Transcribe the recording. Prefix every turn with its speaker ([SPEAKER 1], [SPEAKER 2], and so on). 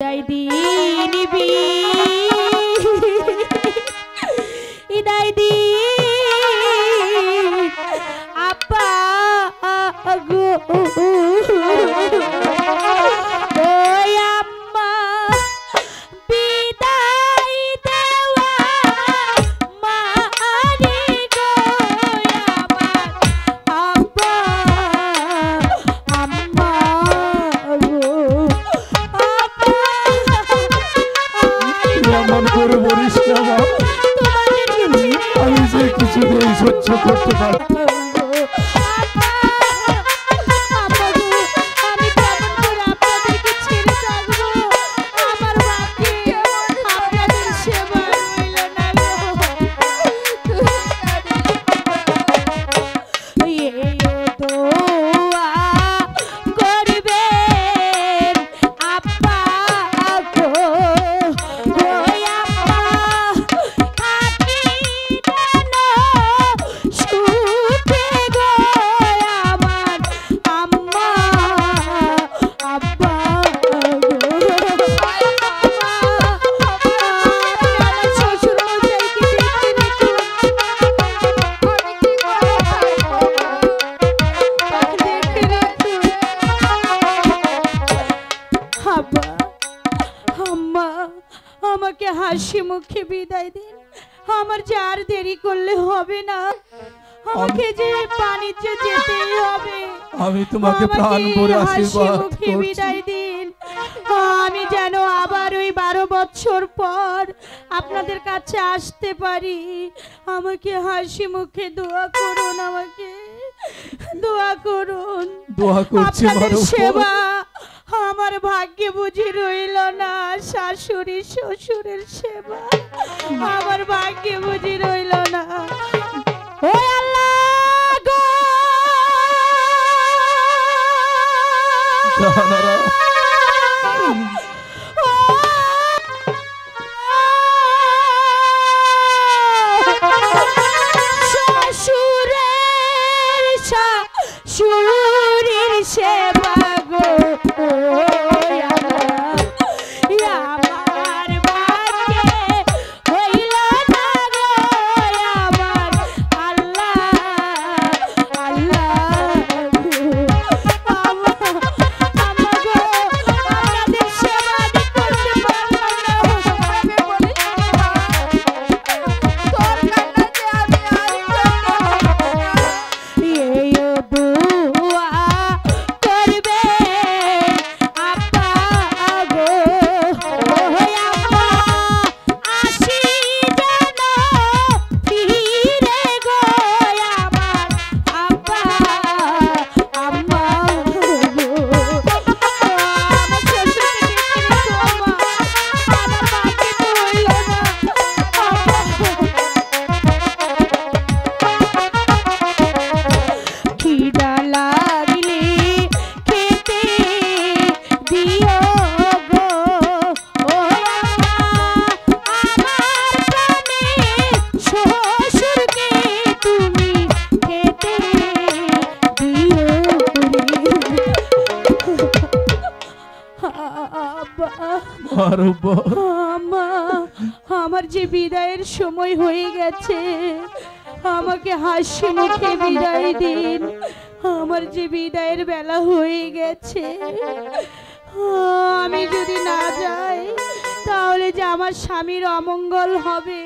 [SPEAKER 1] বিদায় দিন বিদায় দিন আপা গো ওই আম্মা বিদায় দেওয়া মারি গো আমার আপা আম্মা গো
[SPEAKER 2] এমন করে বলিস না মা, আমি যে কিছুতেই সহ্য করতে পারি।
[SPEAKER 1] আমাকে হাসি মুখে বিদায় দিন, আমার যে আর দেরি করলে হবে না, আমাকে যে বাণিজ্য যেতেই হবে।
[SPEAKER 2] আমি তোমাকে প্রাণ ভরে আশীর্বাদ করছি।
[SPEAKER 1] বিদায় দিন, আমি যেন আবার ওই 12 বছর পর আপনাদের কাছে আসতে পারি। আমাকে হাসি মুখে দোয়া করুন, আমাকে দোয়া করুন।
[SPEAKER 2] দোয়া করছি
[SPEAKER 1] আপনাদের সেবা আমার ভাগ্যে বুঝি রইল না, শাশুড়ি শ্বশুরের সেবা আমার ভাগ্যে বুঝি রইল না। ও আল্লাহ গো, শাশুড়ির সেবা গো আমার ভাগ্যে হইল না গো আমার আল্লাহ আল্লাহ আপনাদের সেবা করতে পারলাম না। তোর কান্নাতে আমি আর আমার যে বিদায়ের সময় হয়ে গেছে, আমাকে হাসি মুখে বিদায় দিন। আমার যে বিদায়ের বেলা হয়ে গেছে, আমি যদি না যাই তাহলে যে আমার স্বামীর অমঙ্গল হবে,